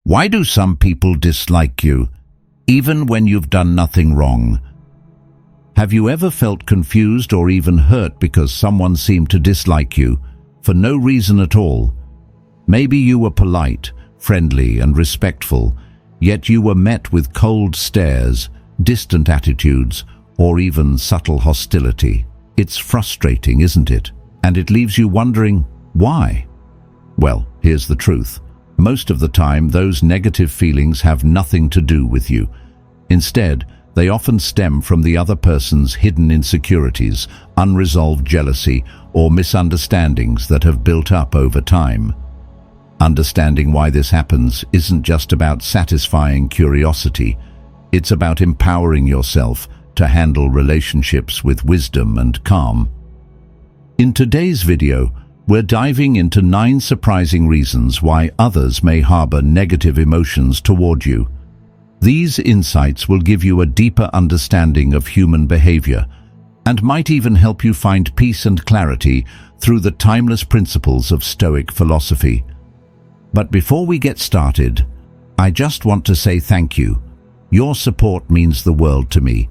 Why do some people dislike you, even when you've done nothing wrong? Have you ever felt confused or even hurt because someone seemed to dislike you for no reason at all? Maybe you were polite, friendly, and respectful, yet you were met with cold stares, distant attitudes, or even subtle hostility. It's frustrating, isn't it? And it leaves you wondering, why? Well, here's the truth. Most of the time, those negative feelings have nothing to do with you. Instead, they often stem from the other person's hidden insecurities, unresolved jealousy, or misunderstandings that have built up over time. Understanding why this happens isn't just about satisfying curiosity. It's about empowering yourself to handle relationships with wisdom and calm. In today's video, we're diving into 9 surprising reasons why others may harbor negative emotions toward you. These insights will give you a deeper understanding of human behavior and might even help you find peace and clarity through the timeless principles of Stoic philosophy. But before we get started, I just want to say thank you. Your support means the world to me.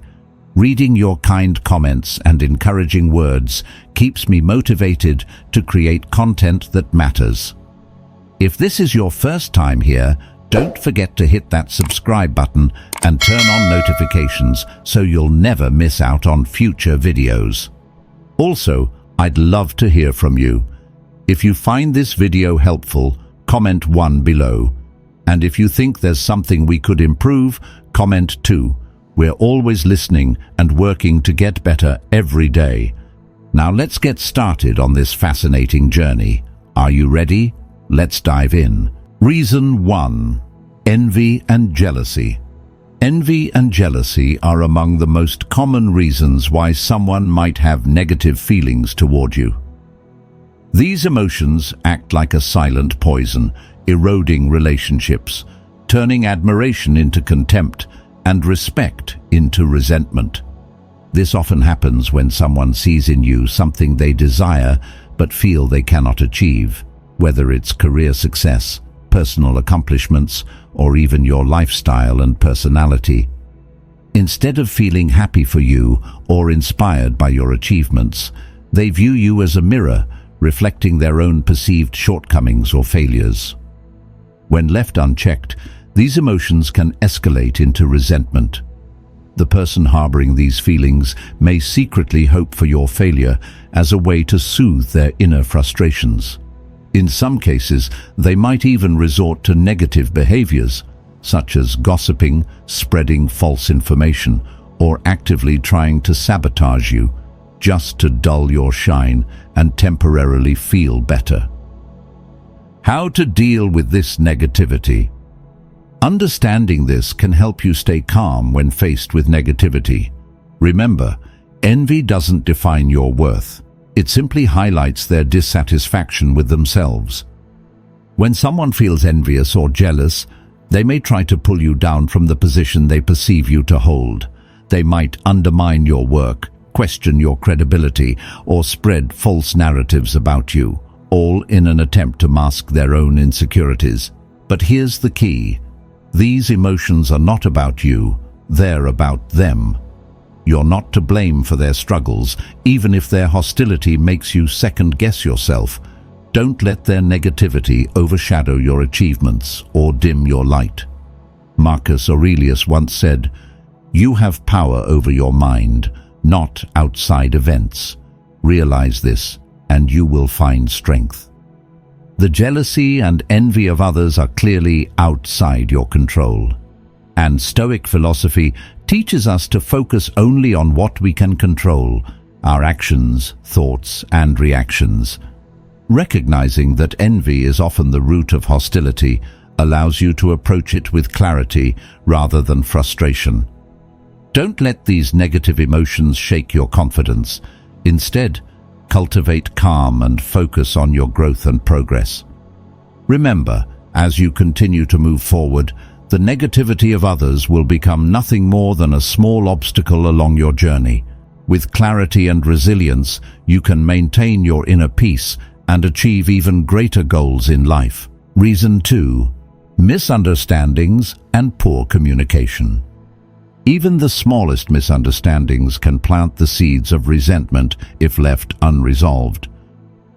Reading your kind comments and encouraging words keeps me motivated to create content that matters. If this is your first time here, don't forget to hit that subscribe button and turn on notifications so you'll never miss out on future videos. Also, I'd love to hear from you. If you find this video helpful, comment 1 below. And if you think there's something we could improve, comment 2. We're always listening and working to get better every day. Now let's get started on this fascinating journey. Are you ready? Let's dive in. Reason 1. Envy and jealousy. Envy and jealousy are among the most common reasons why someone might have negative feelings toward you. These emotions act like a silent poison, eroding relationships, turning admiration into contempt and respect into resentment. This often happens when someone sees in you something they desire but feel they cannot achieve, whether it's career success, personal accomplishments, or even your lifestyle and personality. Instead of feeling happy for you or inspired by your achievements, they view you as a mirror, reflecting their own perceived shortcomings or failures. When left unchecked, these emotions can escalate into resentment. The person harboring these feelings may secretly hope for your failure as a way to soothe their inner frustrations. In some cases, they might even resort to negative behaviors, such as gossiping, spreading false information, or actively trying to sabotage you, just to dull your shine and temporarily feel better. How to deal with this negativity? Understanding this can help you stay calm when faced with negativity. Remember, envy doesn't define your worth. It simply highlights their dissatisfaction with themselves. When someone feels envious or jealous, they may try to pull you down from the position they perceive you to hold. They might undermine your work, question your credibility, or spread false narratives about you, all in an attempt to mask their own insecurities. But here's the key. These emotions are not about you, they're about them. You're not to blame for their struggles, even if their hostility makes you second-guess yourself. Don't let their negativity overshadow your achievements or dim your light. Marcus Aurelius once said, "You have power over your mind, not outside events. Realize this, and you will find strength." The jealousy and envy of others are clearly outside your control. And Stoic philosophy teaches us to focus only on what we can control, our actions, thoughts, and reactions. Recognizing that envy is often the root of hostility allows you to approach it with clarity rather than frustration. Don't let these negative emotions shake your confidence. Instead, cultivate calm and focus on your growth and progress. Remember, as you continue to move forward, the negativity of others will become nothing more than a small obstacle along your journey. With clarity and resilience, you can maintain your inner peace and achieve even greater goals in life. Reason 2. Misunderstandings and poor communication. Even the smallest misunderstandings can plant the seeds of resentment if left unresolved.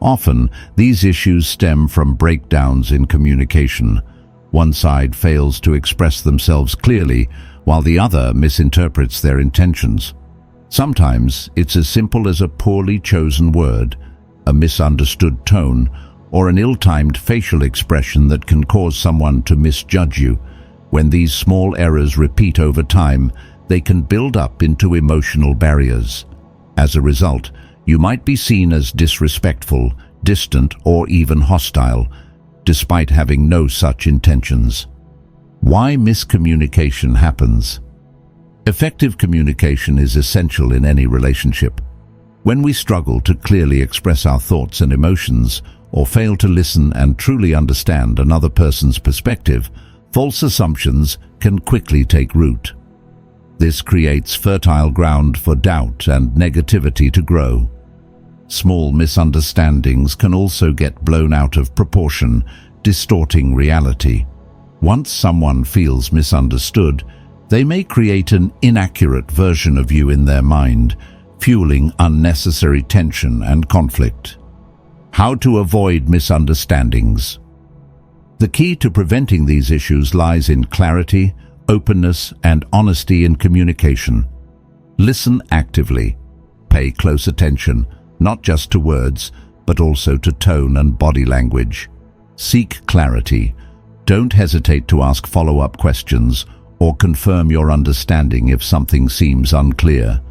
Often, these issues stem from breakdowns in communication. One side fails to express themselves clearly, while the other misinterprets their intentions. Sometimes, it's as simple as a poorly chosen word, a misunderstood tone, or an ill-timed facial expression that can cause someone to misjudge you. When these small errors repeat over time, they can build up into emotional barriers. As a result, you might be seen as disrespectful, distant, or even hostile, despite having no such intentions. Why miscommunication happens? Effective communication is essential in any relationship. When we struggle to clearly express our thoughts and emotions, or fail to listen and truly understand another person's perspective, false assumptions can quickly take root. This creates fertile ground for doubt and negativity to grow. Small misunderstandings can also get blown out of proportion, distorting reality. Once someone feels misunderstood, they may create an inaccurate version of you in their mind, fueling unnecessary tension and conflict. How to avoid misunderstandings. The key to preventing these issues lies in clarity, openness, and honesty in communication. Listen actively. Pay close attention, not just to words, but also to tone and body language. Seek clarity. Don't hesitate to ask follow-up questions or confirm your understanding if something seems unclear.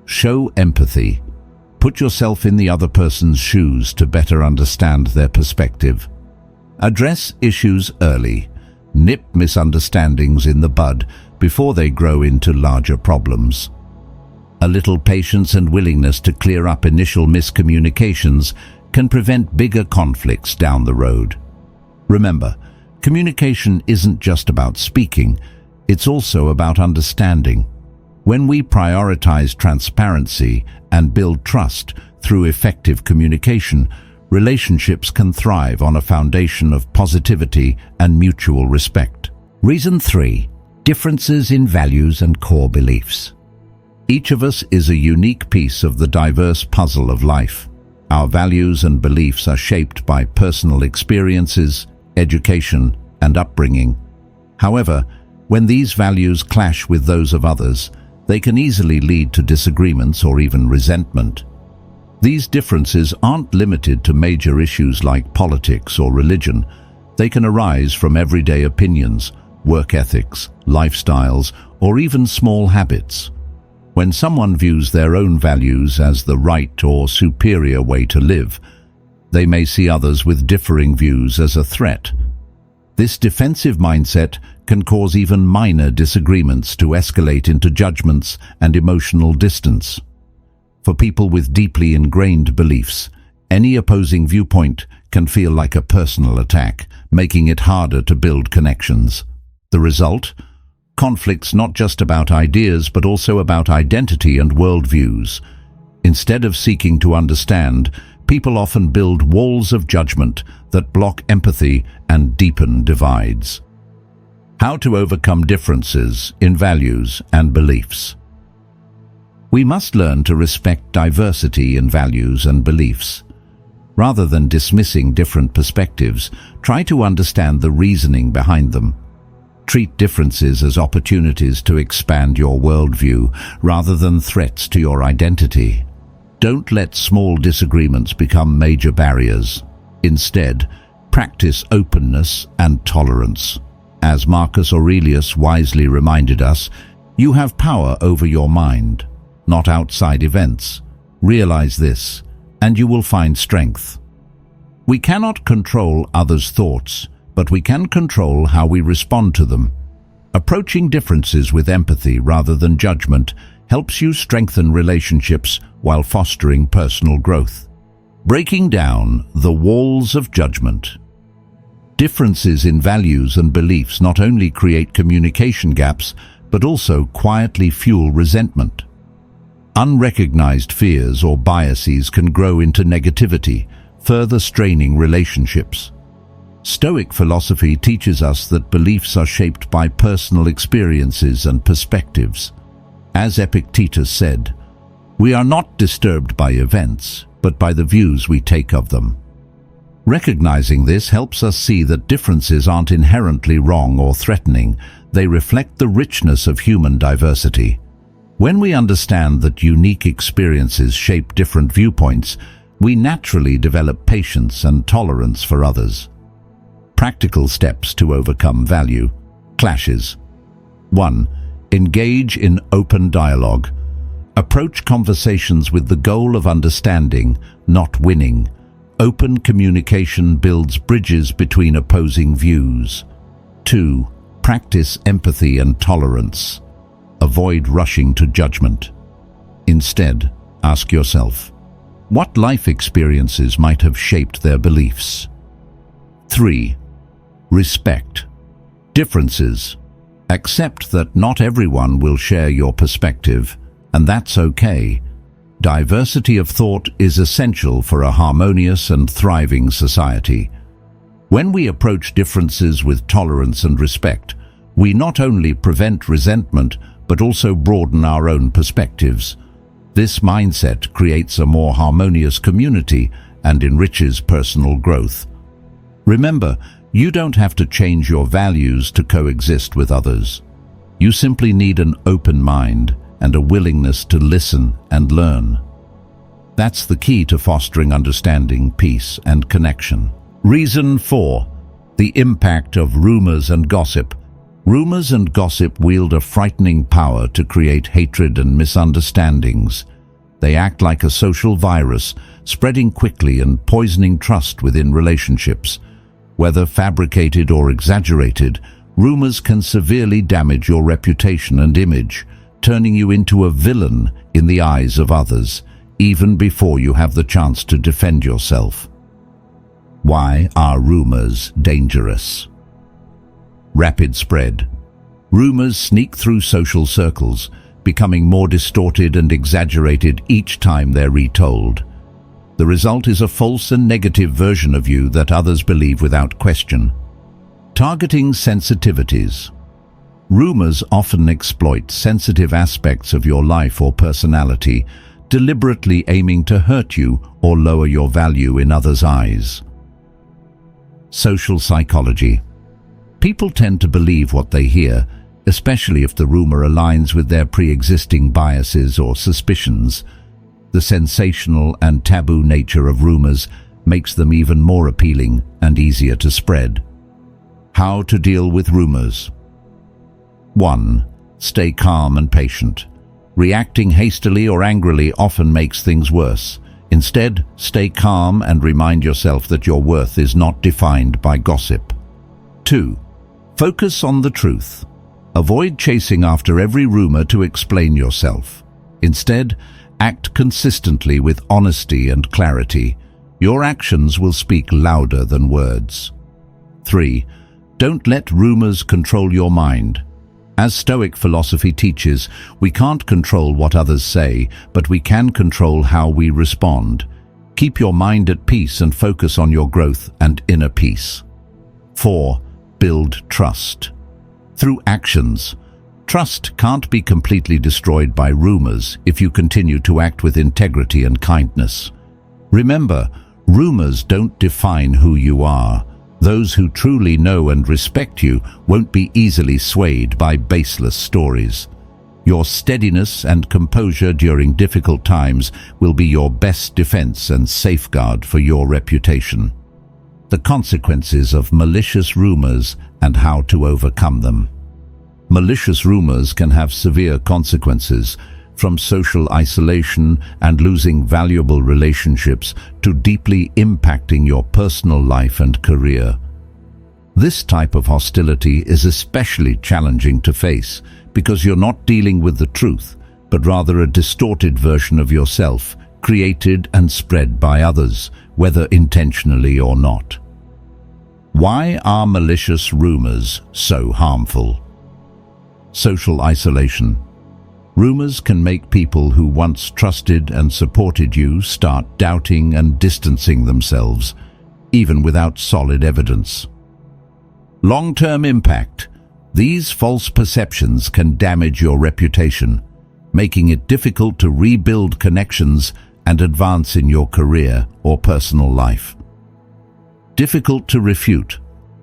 Show empathy. Put yourself in the other person's shoes to better understand their perspective. Address issues early. Nip misunderstandings in the bud before they grow into larger problems. A little patience and willingness to clear up initial miscommunications can prevent bigger conflicts down the road. Remember, communication isn't just about speaking, it's also about understanding. When we prioritize transparency and build trust through effective communication, relationships can thrive on a foundation of positivity and mutual respect. Reason 3. Differences in values and core beliefs. Each of us is a unique piece of the diverse puzzle of life. Our values and beliefs are shaped by personal experiences, education, and upbringing. However, when these values clash with those of others, they can easily lead to disagreements or even resentment. These differences aren't limited to major issues like politics or religion. They can arise from everyday opinions, work ethics, lifestyles, or even small habits. When someone views their own values as the right or superior way to live, they may see others with differing views as a threat. This defensive mindset can cause even minor disagreements to escalate into judgments and emotional distance. For people with deeply ingrained beliefs, any opposing viewpoint can feel like a personal attack, making it harder to build connections. The result? Conflicts not just about ideas but also about identity and worldviews. Instead of seeking to understand, people often build walls of judgment that block empathy and deepen divides. How to overcome differences in values and beliefs. We must learn to respect diversity in values and beliefs. Rather than dismissing different perspectives, try to understand the reasoning behind them. Treat differences as opportunities to expand your worldview rather than threats to your identity. Don't let small disagreements become major barriers. Instead, practice openness and tolerance. As Marcus Aurelius wisely reminded us, you have power over your mind, not outside events. Realize this, and you will find strength. We cannot control others' thoughts, but we can control how we respond to them. Approaching differences with empathy rather than judgment helps you strengthen relationships while fostering personal growth. Breaking down the walls of judgment. Differences in values and beliefs not only create communication gaps, but also quietly fuel resentment. Unrecognized fears or biases can grow into negativity, further straining relationships. Stoic philosophy teaches us that beliefs are shaped by personal experiences and perspectives. As Epictetus said, "We are not disturbed by events, but by the views we take of them." Recognizing this helps us see that differences aren't inherently wrong or threatening. They reflect the richness of human diversity. When we understand that unique experiences shape different viewpoints, we naturally develop patience and tolerance for others. Practical steps to overcome value clashes. 1. Engage in open dialogue. Approach conversations with the goal of understanding, not winning. Open communication builds bridges between opposing views. 2. Practice empathy and tolerance. Avoid rushing to judgment. Instead, ask yourself, what life experiences might have shaped their beliefs? 3. Respect differences. Accept that not everyone will share your perspective, and that's okay. Diversity of thought is essential for a harmonious and thriving society. When we approach differences with tolerance and respect, we not only prevent resentment, but also broaden our own perspectives. This mindset creates a more harmonious community and enriches personal growth. Remember, you don't have to change your values to coexist with others. You simply need an open mind and a willingness to listen and learn. That's the key to fostering understanding, peace, and connection. Reason 4. The impact of rumors and gossip. Rumors and gossip wield a frightening power to create hatred and misunderstandings. They act like a social virus, spreading quickly and poisoning trust within relationships. Whether fabricated or exaggerated, rumors can severely damage your reputation and image, turning you into a villain in the eyes of others, even before you have the chance to defend yourself. Why are rumors dangerous? Rapid spread. Rumors sneak through social circles, becoming more distorted and exaggerated each time they're retold. The result is a false and negative version of you that others believe without question. Targeting sensitivities. Rumors often exploit sensitive aspects of your life or personality, deliberately aiming to hurt you or lower your value in others' eyes. Social psychology. People tend to believe what they hear, especially if the rumor aligns with their pre-existing biases or suspicions. The sensational and taboo nature of rumors makes them even more appealing and easier to spread. How to deal with rumors. 1. Stay calm and patient. Reacting hastily or angrily often makes things worse. Instead, stay calm and remind yourself that your worth is not defined by gossip. 2. Focus on the truth. Avoid chasing after every rumor to explain yourself. Instead, act consistently with honesty and clarity. Your actions will speak louder than words. 3. Don't let rumors control your mind. As Stoic philosophy teaches, we can't control what others say, but we can control how we respond. Keep your mind at peace and focus on your growth and inner peace. 4. Build trust. Through actions. Trust can't be completely destroyed by rumors if you continue to act with integrity and kindness. Remember, rumors don't define who you are. Those who truly know and respect you won't be easily swayed by baseless stories. Your steadiness and composure during difficult times will be your best defense and safeguard for your reputation. The consequences of malicious rumors and how to overcome them. Malicious rumors can have severe consequences, from social isolation and losing valuable relationships to deeply impacting your personal life and career. This type of hostility is especially challenging to face because you're not dealing with the truth, but rather a distorted version of yourself, created and spread by others, whether intentionally or not. Why are malicious rumors so harmful? Social isolation. Rumors can make people who once trusted and supported you start doubting and distancing themselves, even without solid evidence. Long-term impact. These false perceptions can damage your reputation, making it difficult to rebuild connections and advance in your career or personal life. Difficult to refute.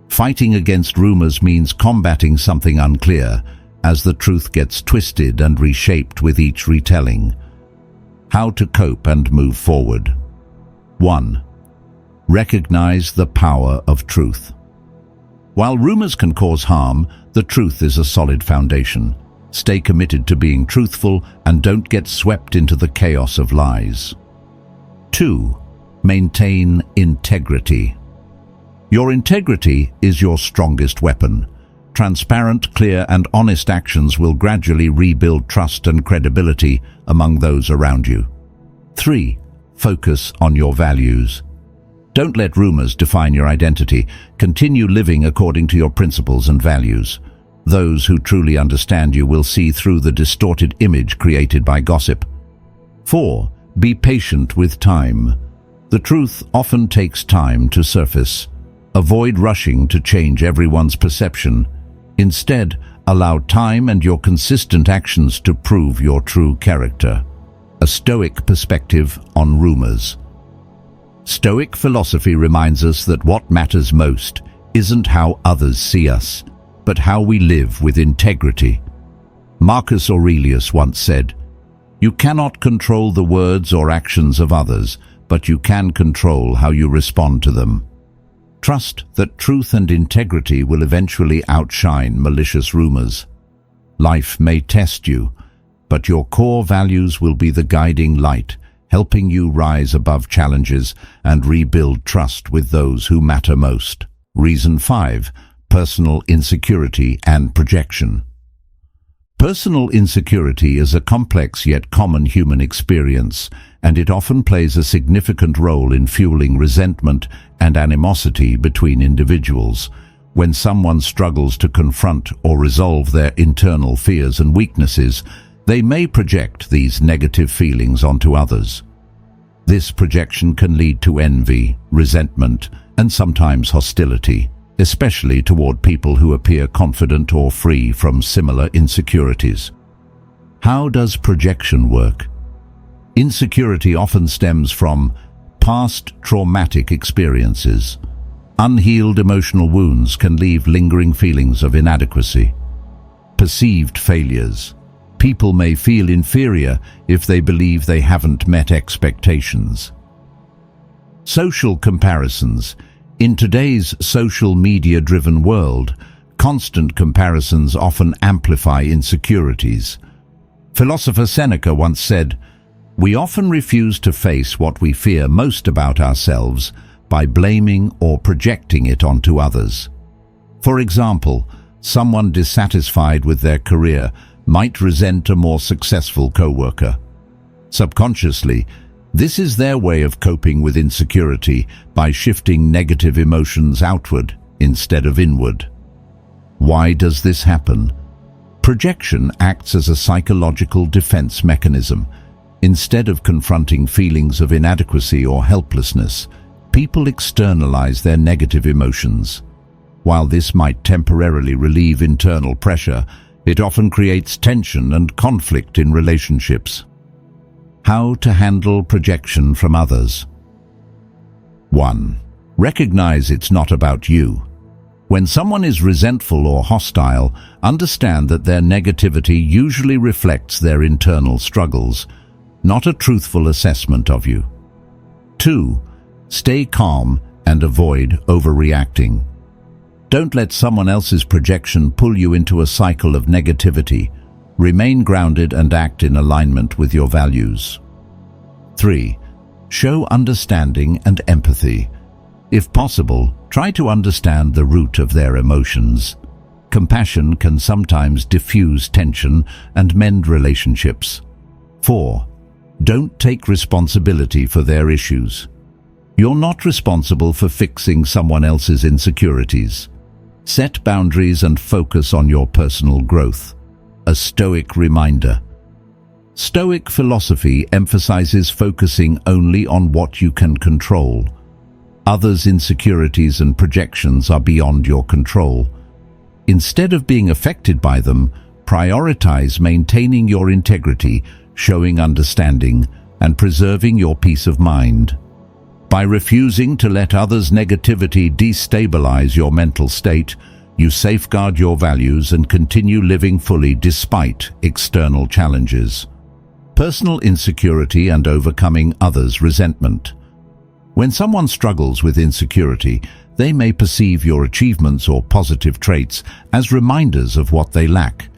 Fighting against rumors means combating something unclear, as the truth gets twisted and reshaped with each retelling. How to cope and move forward. 1. Recognize the power of truth. While rumors can cause harm, the truth is a solid foundation. Stay committed to being truthful and don't get swept into the chaos of lies. 2. Maintain integrity. Your integrity is your strongest weapon. Transparent, clear, and honest actions will gradually rebuild trust and credibility among those around you. 3. Focus on your values. Don't let rumors define your identity. Continue living according to your principles and values. Those who truly understand you will see through the distorted image created by gossip. 4. Be patient with time. The truth often takes time to surface. Avoid rushing to change everyone's perception. Instead, allow time and your consistent actions to prove your true character. A Stoic perspective on rumors. Stoic philosophy reminds us that what matters most isn't how others see us, but how we live with integrity. Marcus Aurelius once said, "You cannot control the words or actions of others, but you can control how you respond to them." Trust that truth and integrity will eventually outshine malicious rumors. Life may test you, but your core values will be the guiding light, helping you rise above challenges and rebuild trust with those who matter most. Reason 5. Personal insecurity and projection. Personal insecurity is a complex yet common human experience, and it often plays a significant role in fueling resentment and animosity between individuals. When someone struggles to confront or resolve their internal fears and weaknesses, they may project these negative feelings onto others. This projection can lead to envy, resentment, and sometimes hostility, especially toward people who appear confident or free from similar insecurities. How does projection work? Insecurity often stems from past traumatic experiences. Unhealed emotional wounds can leave lingering feelings of inadequacy. Perceived failures. People may feel inferior if they believe they haven't met expectations. Social comparisons. In today's social media-driven world, constant comparisons often amplify insecurities. Philosopher Seneca once said, "We often refuse to face what we fear most about ourselves by blaming or projecting it onto others." For example, someone dissatisfied with their career might resent a more successful co-worker. Subconsciously, this is their way of coping with insecurity by shifting negative emotions outward instead of inward. Why does this happen? Projection acts as a psychological defense mechanism. Instead of confronting feelings of inadequacy or helplessness, people externalize their negative emotions. While this might temporarily relieve internal pressure, it often creates tension and conflict in relationships. How to handle projection from others. 1. Recognize it's not about you. When someone is resentful or hostile, understand that their negativity usually reflects their internal struggles, not a truthful assessment of you. 2. Stay calm and avoid overreacting. Don't let someone else's projection pull you into a cycle of negativity. Remain grounded and act in alignment with your values. 3. Show understanding and empathy. If possible, try to understand the root of their emotions. Compassion can sometimes diffuse tension and mend relationships. 4. Don't take responsibility for their issues. You're not responsible for fixing someone else's insecurities. Set boundaries and focus on your personal growth. A Stoic reminder. Stoic philosophy emphasizes focusing only on what you can control. Others' insecurities and projections are beyond your control. Instead of being affected by them, prioritize maintaining your integrity, showing understanding, and preserving your peace of mind. By refusing to let others' negativity destabilize your mental state, you safeguard your values and continue living fully despite external challenges. Personal insecurity and overcoming others' resentment. When someone struggles with insecurity, they may perceive your achievements or positive traits as reminders of what they lack.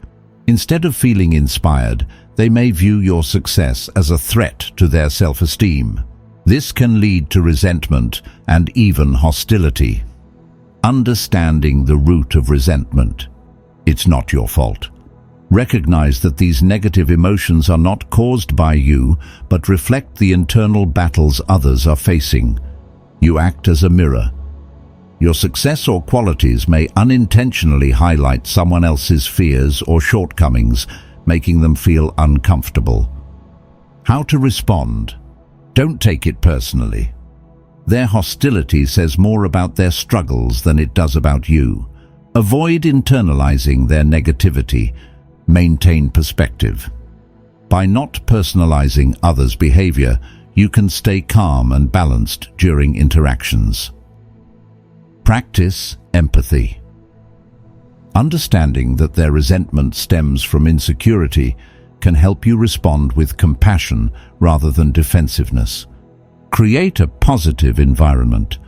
Instead of feeling inspired, they may view your success as a threat to their self-esteem. This can lead to resentment and even hostility. Understanding the root of resentment. It's not your fault. Recognize that these negative emotions are not caused by you, but reflect the internal battles others are facing. You act as a mirror. Your success or qualities may unintentionally highlight someone else's fears or shortcomings, making them feel uncomfortable. How to respond? Don't take it personally. Their hostility says more about their struggles than it does about you. Avoid internalizing their negativity. Maintain perspective. By not personalizing others' behavior, you can stay calm and balanced during interactions. Practice empathy. Understanding that their resentment stems from insecurity can help you respond with compassion rather than defensiveness. Create a positive environment.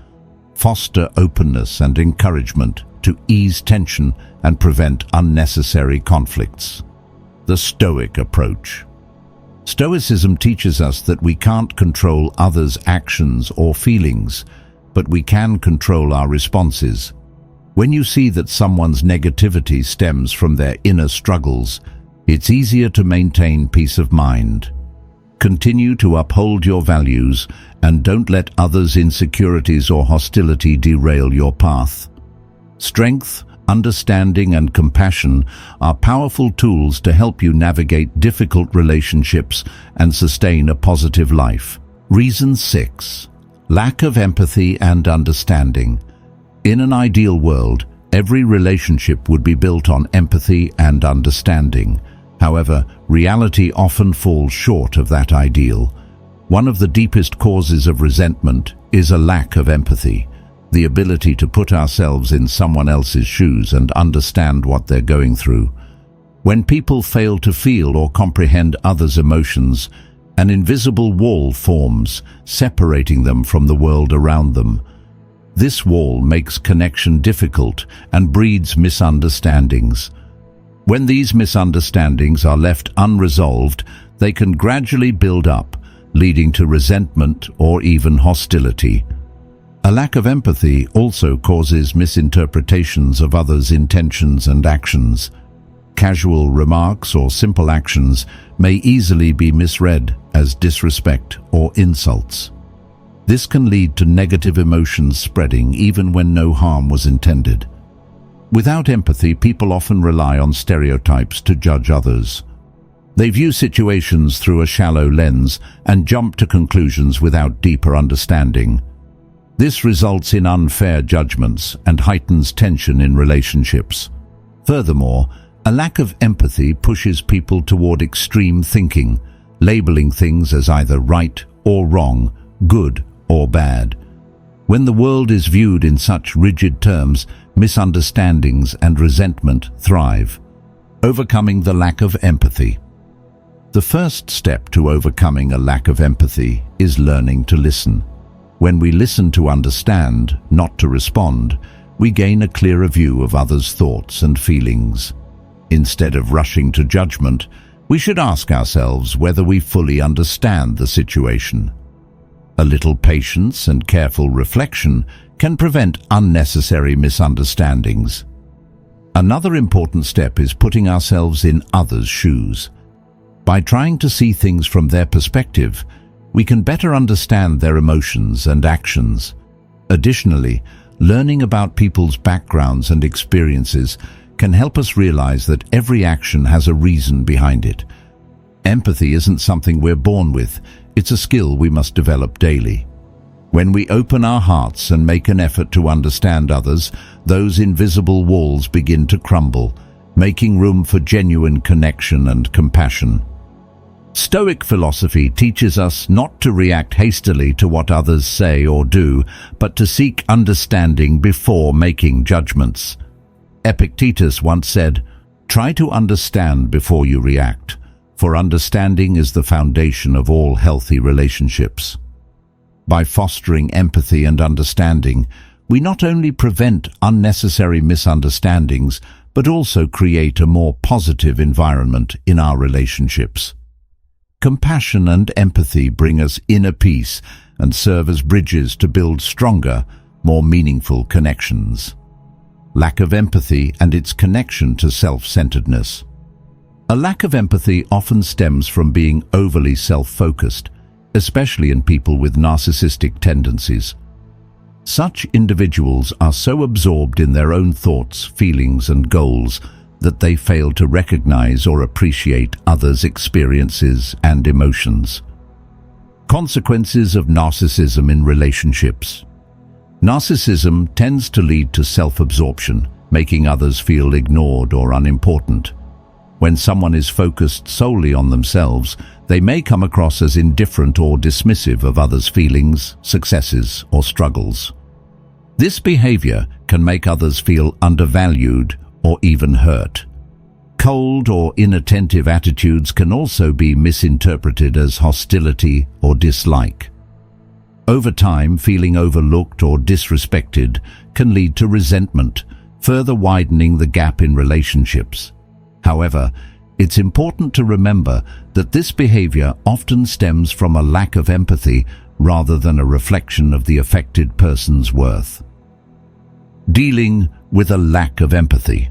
Foster openness and encouragement to ease tension and prevent unnecessary conflicts. The Stoic approach. Stoicism teaches us that we can't control others' actions or feelings, but we can control our responses. When you see that someone's negativity stems from their inner struggles, it's easier to maintain peace of mind. Continue to uphold your values and don't let others' insecurities or hostility derail your path. Strength, understanding, and compassion are powerful tools to help you navigate difficult relationships and sustain a positive life. Reason 6. Lack of empathy and understanding. In an ideal world, every relationship would be built on empathy and understanding. However, reality often falls short of that ideal. One of the deepest causes of resentment is a lack of empathy, the ability to put ourselves in someone else's shoes and understand what they're going through. When people fail to feel or comprehend others' emotions, an invisible wall forms, separating them from the world around them. This wall makes connection difficult and breeds misunderstandings. When these misunderstandings are left unresolved, they can gradually build up, leading to resentment or even hostility. A lack of empathy also causes misinterpretations of others' intentions and actions. Casual remarks or simple actions may easily be misread as disrespect or insults. This can lead to negative emotions spreading even when no harm was intended. Without empathy, people often rely on stereotypes to judge others. They view situations through a shallow lens and jump to conclusions without deeper understanding. This results in unfair judgments and heightens tension in relationships. Furthermore, a lack of empathy pushes people toward extreme thinking, labeling things as either right or wrong, good or bad. When the world is viewed in such rigid terms, misunderstandings and resentment thrive. Overcoming the lack of empathy. The first step to overcoming a lack of empathy is learning to listen. When we listen to understand, not to respond, we gain a clearer view of others' thoughts and feelings. Instead of rushing to judgment, we should ask ourselves whether we fully understand the situation. A little patience and careful reflection can prevent unnecessary misunderstandings. Another important step is putting ourselves in others' shoes. By trying to see things from their perspective, we can better understand their emotions and actions. Additionally, learning about people's backgrounds and experiences can help us realize that every action has a reason behind it. Empathy isn't something we're born with, it's a skill we must develop daily. When we open our hearts and make an effort to understand others, those invisible walls begin to crumble, making room for genuine connection and compassion. Stoic philosophy teaches us not to react hastily to what others say or do, but to seek understanding before making judgments. Epictetus once said, "Try to understand before you react, for understanding is the foundation of all healthy relationships." By fostering empathy and understanding, we not only prevent unnecessary misunderstandings, but also create a more positive environment in our relationships. Compassion and empathy bring us inner peace and serve as bridges to build stronger, more meaningful connections. Lack of empathy and its connection to self-centeredness. A lack of empathy often stems from being overly self-focused, especially in people with narcissistic tendencies. Such individuals are so absorbed in their own thoughts, feelings, and goals that they fail to recognize or appreciate others' experiences and emotions. Consequences of narcissism in relationships. Narcissism tends to lead to self-absorption, making others feel ignored or unimportant. When someone is focused solely on themselves, they may come across as indifferent or dismissive of others' feelings, successes, or struggles. This behavior can make others feel undervalued or even hurt. Cold or inattentive attitudes can also be misinterpreted as hostility or dislike. Over time, feeling overlooked or disrespected can lead to resentment, further widening the gap in relationships. However, it's important to remember that this behavior often stems from a lack of empathy rather than a reflection of the affected person's worth. Dealing with a lack of empathy.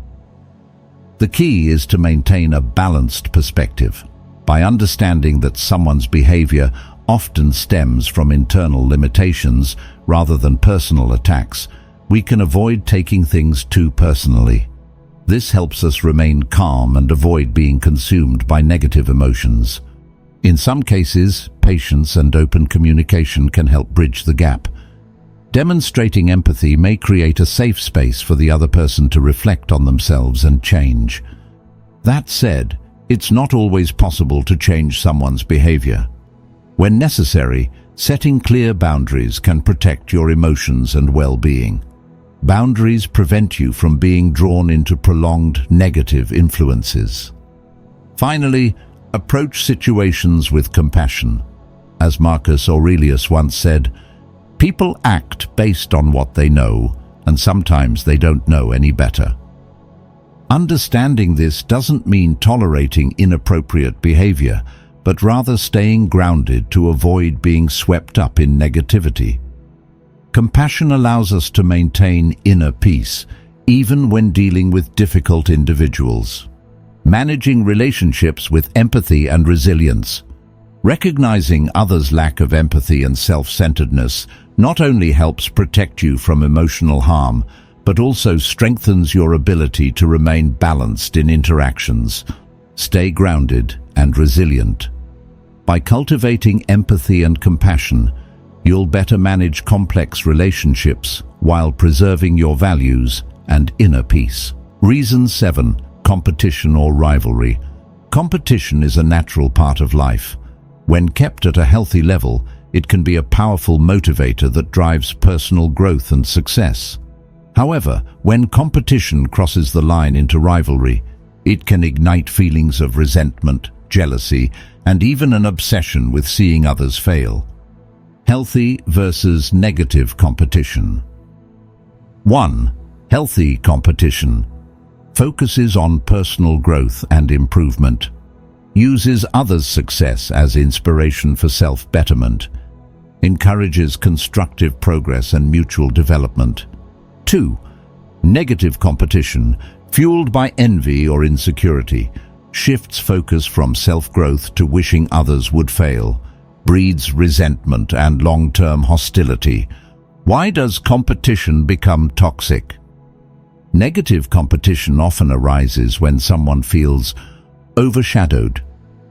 The key is to maintain a balanced perspective. By understanding that someone's behavior often stems from internal limitations rather than personal attacks, we can avoid taking things too personally. This helps us remain calm and avoid being consumed by negative emotions. In some cases, patience and open communication can help bridge the gap. Demonstrating empathy may create a safe space for the other person to reflect on themselves and change. That said, it's not always possible to change someone's behavior. When necessary, setting clear boundaries can protect your emotions and well-being. Boundaries prevent you from being drawn into prolonged negative influences. Finally, approach situations with compassion. As Marcus Aurelius once said, "People act based on what they know, and sometimes they don't know any better." Understanding this doesn't mean tolerating inappropriate behavior, but rather staying grounded to avoid being swept up in negativity. Compassion allows us to maintain inner peace, even when dealing with difficult individuals. Managing relationships with empathy and resilience. Recognizing others' lack of empathy and self-centeredness not only helps protect you from emotional harm, but also strengthens your ability to remain balanced in interactions. Stay grounded and resilient. By cultivating empathy and compassion, you'll better manage complex relationships while preserving your values and inner peace. Reason 7. Competition or rivalry. Competition is a natural part of life. When kept at a healthy level, it can be a powerful motivator that drives personal growth and success. However, when competition crosses the line into rivalry, it can ignite feelings of resentment, jealousy, and even an obsession with seeing others fail. Healthy versus negative competition. 1. Healthy competition. Focuses on personal growth and improvement. Uses others' success as inspiration for self-betterment. Encourages constructive progress and mutual development. 2. Negative competition. Fueled by envy or insecurity. Shifts focus from self-growth to wishing others would fail. Breeds resentment and long-term hostility. Why does competition become toxic? Negative competition often arises when someone feels overshadowed.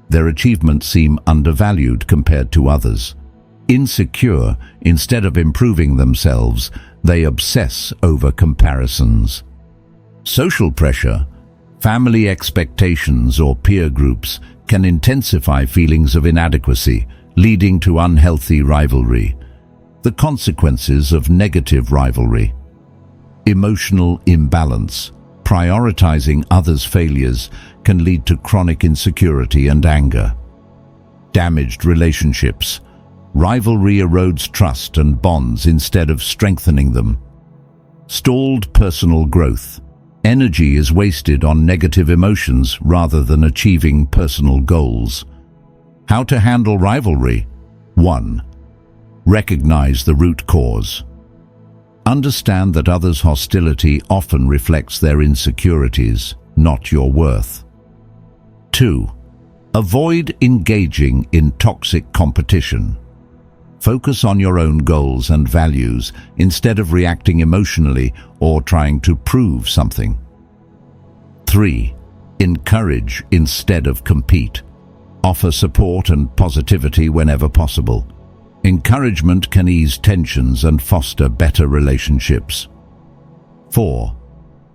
Their achievements seem undervalued compared to others. Insecure, instead of improving themselves, they obsess over comparisons. Social pressure, family expectations or peer groups can intensify feelings of inadequacy, leading to unhealthy rivalry. The consequences of negative rivalry. Emotional imbalance. Prioritizing others' failures can lead to chronic insecurity and anger. Damaged relationships. Rivalry erodes trust and bonds instead of strengthening them. Stalled personal growth. Energy is wasted on negative emotions rather than achieving personal goals. How to handle rivalry? 1. Recognize the root cause. Understand that others' hostility often reflects their insecurities, not your worth. 2. Avoid engaging in toxic competition. Focus on your own goals and values instead of reacting emotionally or trying to prove something. 3. Encourage instead of compete. Offer support and positivity whenever possible. Encouragement can ease tensions and foster better relationships. 4.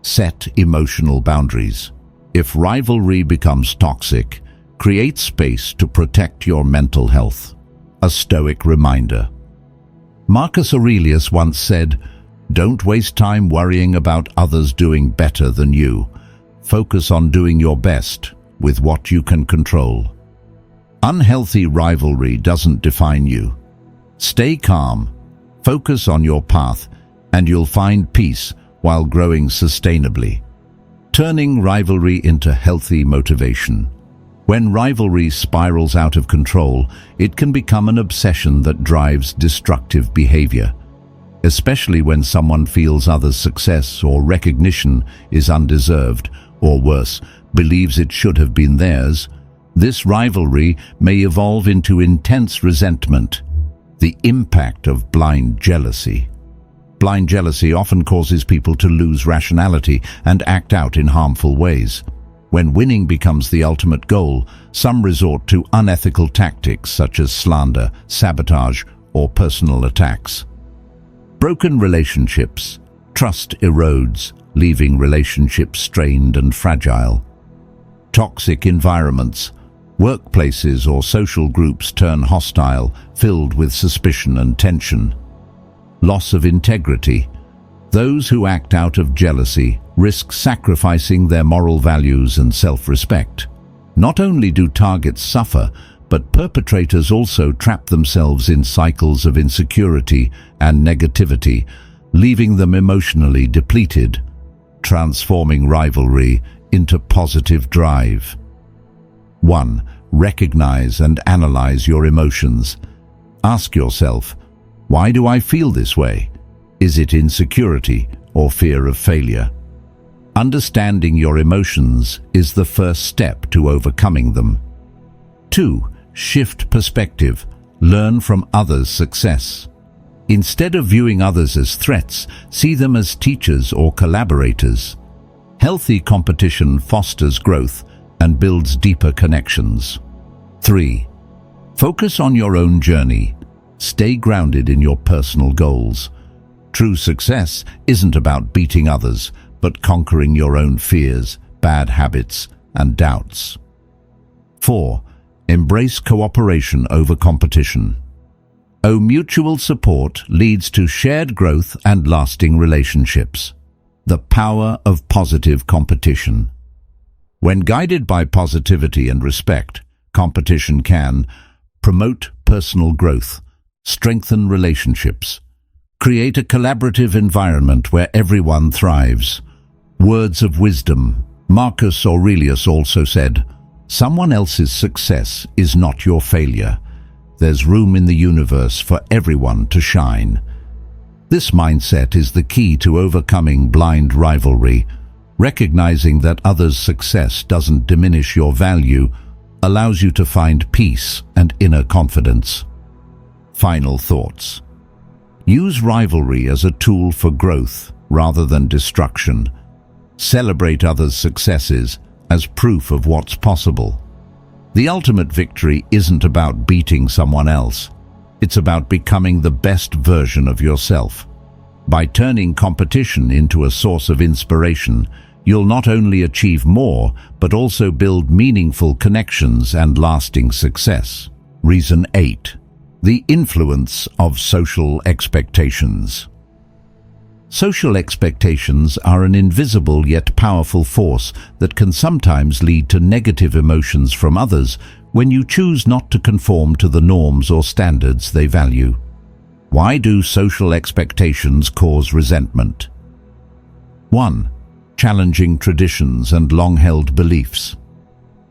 Set emotional boundaries. If rivalry becomes toxic, create space to protect your mental health. A Stoic reminder. Marcus Aurelius once said, "Don't waste time worrying about others doing better than you. Focus on doing your best with what you can control." Unhealthy rivalry doesn't define you. Stay calm, focus on your path, and you'll find peace while growing sustainably. Turning rivalry into healthy motivation. When rivalry spirals out of control, it can become an obsession that drives destructive behavior. Especially when someone feels others' success or recognition is undeserved, or worse, believes it should have been theirs, this rivalry may evolve into intense resentment. The impact of blind jealousy. Blind jealousy often causes people to lose rationality and act out in harmful ways. When winning becomes the ultimate goal, some resort to unethical tactics such as slander, sabotage, or personal attacks. Broken relationships. Trust erodes, leaving relationships strained and fragile. Toxic environments. Workplaces or social groups turn hostile, filled with suspicion and tension. Loss of integrity. Those who act out of jealousy risk sacrificing their moral values and self-respect. Not only do targets suffer, but perpetrators also trap themselves in cycles of insecurity and negativity, leaving them emotionally depleted, transforming rivalry into positive drive. 1. Recognize and analyze your emotions. Ask yourself, why do I feel this way? Is it insecurity or fear of failure? Understanding your emotions is the first step to overcoming them. 2. Shift perspective. Learn from others' success. Instead of viewing others as threats, see them as teachers or collaborators. Healthy competition fosters growth and builds deeper connections. 3. Focus on your own journey. Stay grounded in your personal goals. True success isn't about beating others, but conquering your own fears, bad habits, and doubts. 4. Embrace cooperation over competition. Mutual support leads to shared growth and lasting relationships. The power of positive competition. When guided by positivity and respect, competition can promote personal growth, strengthen relationships, create a collaborative environment where everyone thrives. Words of wisdom. Marcus Aurelius also said, "Someone else's success is not your failure. There's room in the universe for everyone to shine." This mindset is the key to overcoming blind rivalry. Recognizing that others' success doesn't diminish your value allows you to find peace and inner confidence. Final thoughts. Use rivalry as a tool for growth rather than destruction. Celebrate others' successes as proof of what's possible. The ultimate victory isn't about beating someone else. It's about becoming the best version of yourself. By turning competition into a source of inspiration, you'll not only achieve more, but also build meaningful connections and lasting success. Reason 8. The influence of social expectations. Social expectations are an invisible yet powerful force that can sometimes lead to negative emotions from others when you choose not to conform to the norms or standards they value. Why do social expectations cause resentment? 1. Challenging traditions and long-held beliefs.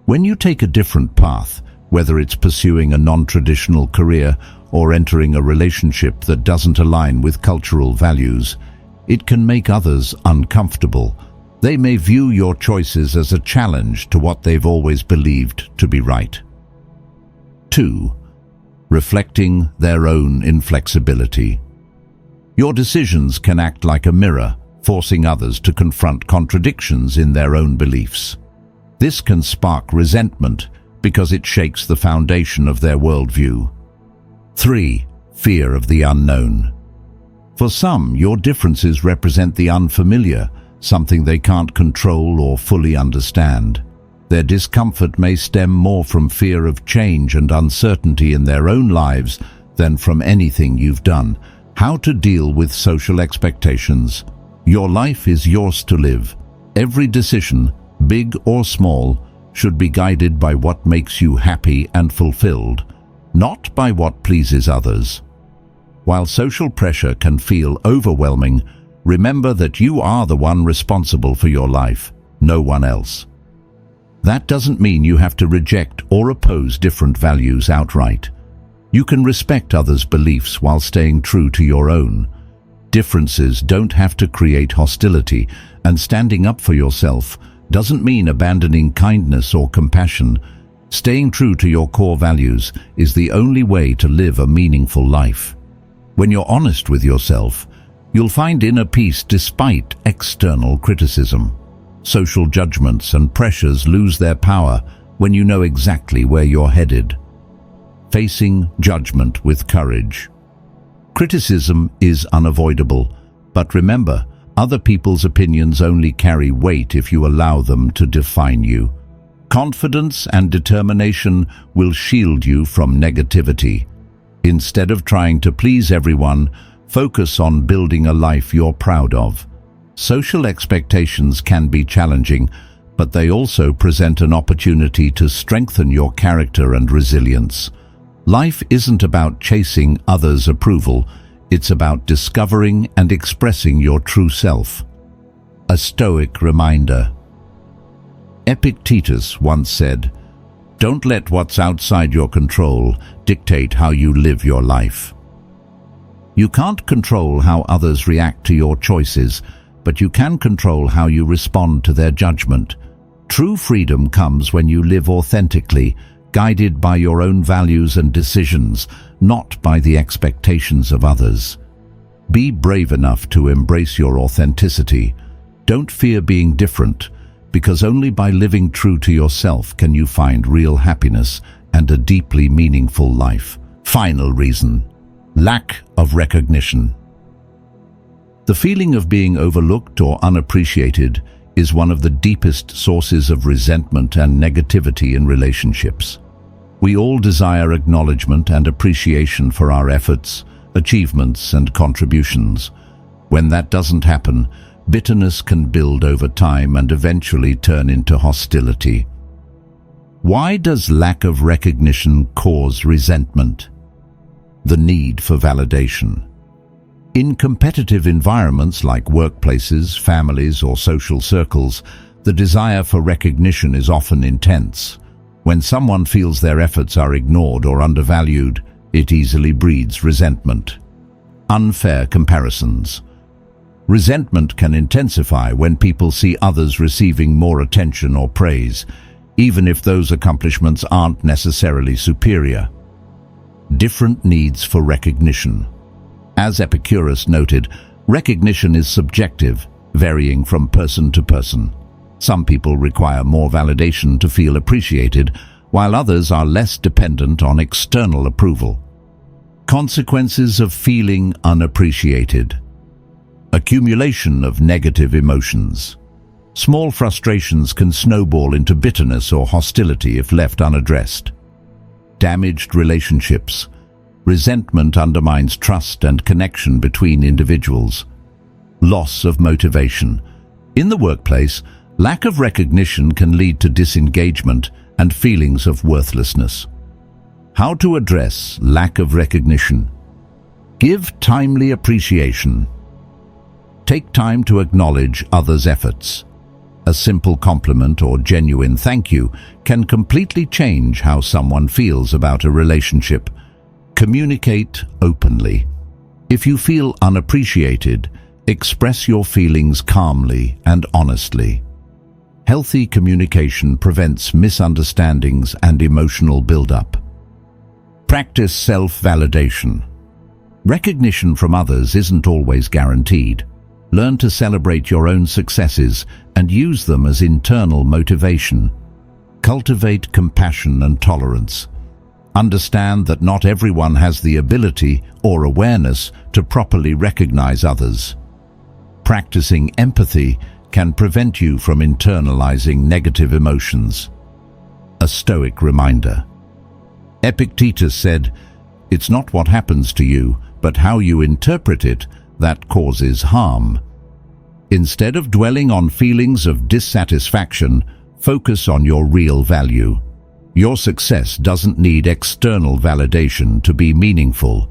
When you take a different path, whether it's pursuing a non-traditional career or entering a relationship that doesn't align with cultural values, it can make others uncomfortable. They may view your choices as a challenge to what they've always believed to be right. 2. Reflecting their own inflexibility. Your decisions can act like a mirror, forcing others to confront contradictions in their own beliefs. This can spark resentment because it shakes the foundation of their worldview. 3. Fear of the unknown. For some, your differences represent the unfamiliar, something they can't control or fully understand. Their discomfort may stem more from fear of change and uncertainty in their own lives than from anything you've done. How to deal with social expectations. Your life is yours to live. Every decision, big or small, should be guided by what makes you happy and fulfilled, not by what pleases others. While social pressure can feel overwhelming, remember that you are the one responsible for your life, no one else. That doesn't mean you have to reject or oppose different values outright. You can respect others' beliefs while staying true to your own. Differences don't have to create hostility, and standing up for yourself doesn't mean abandoning kindness or compassion. Staying true to your core values is the only way to live a meaningful life. When you're honest with yourself, you'll find inner peace despite external criticism. Social judgments and pressures lose their power when you know exactly where you're headed. Facing judgment with courage. Criticism is unavoidable, but remember, other people's opinions only carry weight if you allow them to define you. Confidence and determination will shield you from negativity. Instead of trying to please everyone, focus on building a life you're proud of. Social expectations can be challenging, but they also present an opportunity to strengthen your character and resilience. Life isn't about chasing others' approval, it's about discovering and expressing your true self. A Stoic reminder. Epictetus once said, "Don't let what's outside your control dictate how you live your life." You can't control how others react to your choices, but you can control how you respond to their judgment. True freedom comes when you live authentically, guided by your own values and decisions, not by the expectations of others. Be brave enough to embrace your authenticity. Don't fear being different, because only by living true to yourself can you find real happiness and a deeply meaningful life. Final reason: lack of recognition. The feeling of being overlooked or unappreciated is one of the deepest sources of resentment and negativity in relationships. We all desire acknowledgement and appreciation for our efforts, achievements, and contributions. When that doesn't happen, bitterness can build over time and eventually turn into hostility. Why does lack of recognition cause resentment? The need for validation. In competitive environments like workplaces, families, or social circles, the desire for recognition is often intense. When someone feels their efforts are ignored or undervalued, it easily breeds resentment. Unfair comparisons. Resentment can intensify when people see others receiving more attention or praise, even if those accomplishments aren't necessarily superior. Different needs for recognition. As Epicurus noted, recognition is subjective, varying from person to person. Some people require more validation to feel appreciated, while others are less dependent on external approval. Consequences of feeling unappreciated. Accumulation of negative emotions. Small frustrations can snowball into bitterness or hostility if left unaddressed. Damaged relationships. Resentment undermines trust and connection between individuals. Loss of motivation. In the workplace, lack of recognition can lead to disengagement and feelings of worthlessness. How to address lack of recognition. Give timely appreciation. Take time to acknowledge others' efforts. A simple compliment or genuine thank you can completely change how someone feels about a relationship. Communicate openly. If you feel unappreciated, express your feelings calmly and honestly. Healthy communication prevents misunderstandings and emotional buildup. Practice self-validation. Recognition from others isn't always guaranteed. Learn to celebrate your own successes and use them as internal motivation. Cultivate compassion and tolerance. Understand that not everyone has the ability or awareness to properly recognize others. Practicing empathy can prevent you from internalizing negative emotions. A Stoic reminder. Epictetus said, "It's not what happens to you, but how you interpret it that causes harm." Instead of dwelling on feelings of dissatisfaction, focus on your real value. Your success doesn't need external validation to be meaningful.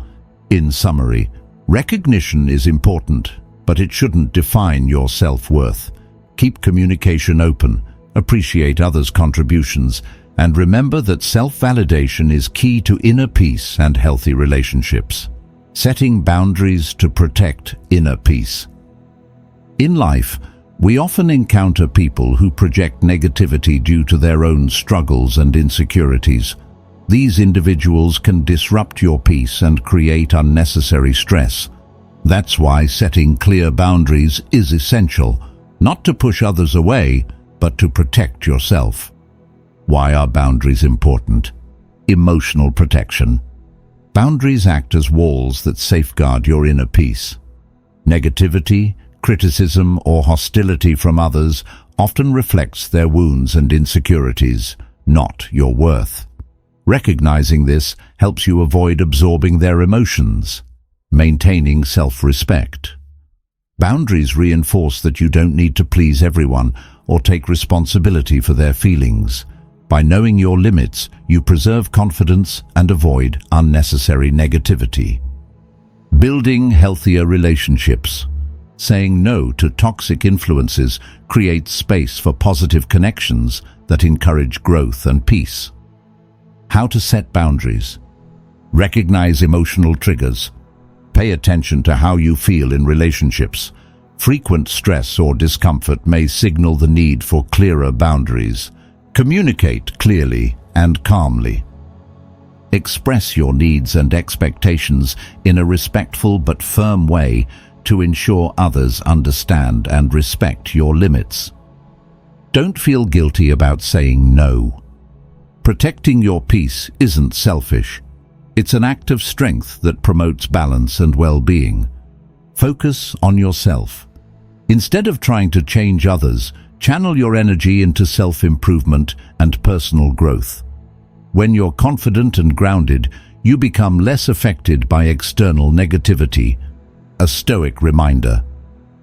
In summary, recognition is important, but it shouldn't define your self-worth. Keep communication open, appreciate others' contributions, and remember that self-validation is key to inner peace and healthy relationships. Setting boundaries to protect inner peace. In life, we often encounter people who project negativity due to their own struggles and insecurities. These individuals can disrupt your peace and create unnecessary stress. That's why setting clear boundaries is essential, not to push others away, but to protect yourself. Why are boundaries important? Emotional protection. Boundaries act as walls that safeguard your inner peace. Negativity, criticism, or hostility from others often reflects their wounds and insecurities, not your worth. Recognizing this helps you avoid absorbing their emotions. Maintaining self-respect. Boundaries reinforce that you don't need to please everyone or take responsibility for their feelings. By knowing your limits, you preserve confidence and avoid unnecessary negativity. Building healthier relationships. Saying no to toxic influences creates space for positive connections that encourage growth and peace. How to set boundaries. Recognize emotional triggers. Pay attention to how you feel in relationships. Frequent stress or discomfort may signal the need for clearer boundaries. Communicate clearly and calmly. Express your needs and expectations in a respectful but firm way to ensure others understand and respect your limits. Don't feel guilty about saying no. Protecting your peace isn't selfish. It's an act of strength that promotes balance and well-being. Focus on yourself. Instead of trying to change others, channel your energy into self-improvement and personal growth. When you're confident and grounded, you become less affected by external negativity. A Stoic reminder.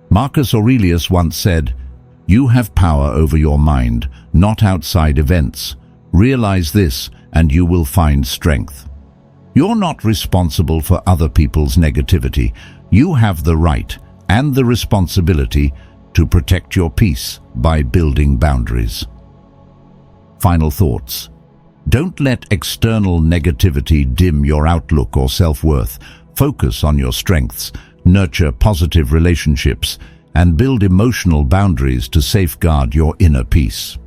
Marcus Aurelius once said, "You have power over your mind, not outside events. Realize this, and you will find strength." You're not responsible for other people's negativity. You have the right and the responsibility to protect your peace by building boundaries. Final thoughts. Don't let external negativity dim your outlook or self-worth. Focus on your strengths, nurture positive relationships, and build emotional boundaries to safeguard your inner peace.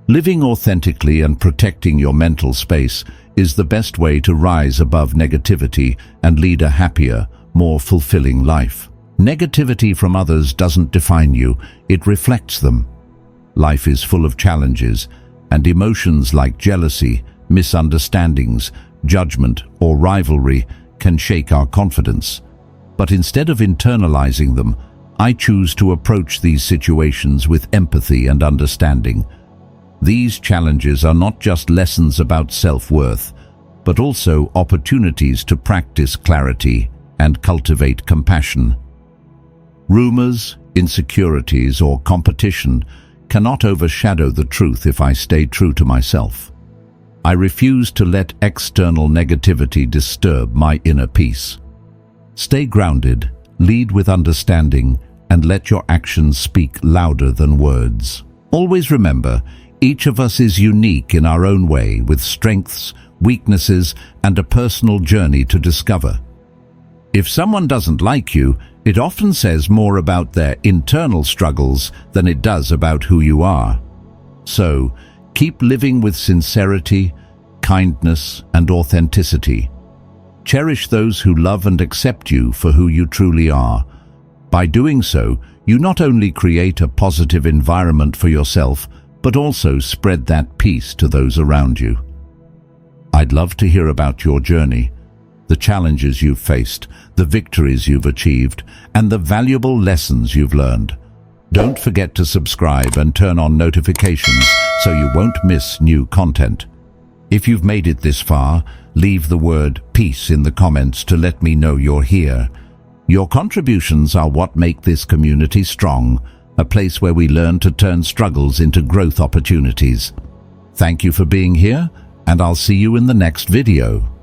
Living authentically and protecting your mental space is the best way to rise above negativity and lead a happier, more fulfilling life. Negativity from others doesn't define you, it reflects them. Life is full of challenges, and emotions like jealousy, misunderstandings, judgment, or rivalry can shake our confidence. But instead of internalizing them, I choose to approach these situations with empathy and understanding. These challenges are not just lessons about self-worth, but also opportunities to practice clarity and cultivate compassion. Rumors, insecurities, or competition cannot overshadow the truth if I stay true to myself. I refuse to let external negativity disturb my inner peace. Stay grounded, lead with understanding, and let your actions speak louder than words. Always remember, each of us is unique in our own way, with strengths, weaknesses, and a personal journey to discover. If someone doesn't like you, it often says more about their internal struggles than it does about who you are. So, keep living with sincerity, kindness, and authenticity. Cherish those who love and accept you for who you truly are. By doing so, you not only create a positive environment for yourself, but also spread that peace to those around you. I'd love to hear about your journey, the challenges you've faced, the victories you've achieved, and the valuable lessons you've learned. Don't forget to subscribe and turn on notifications so you won't miss new content. If you've made it this far, leave the word peace in the comments to let me know you're here. Your contributions are what make this community strong, a place where we learn to turn struggles into growth opportunities. Thank you for being here, and I'll see you in the next video.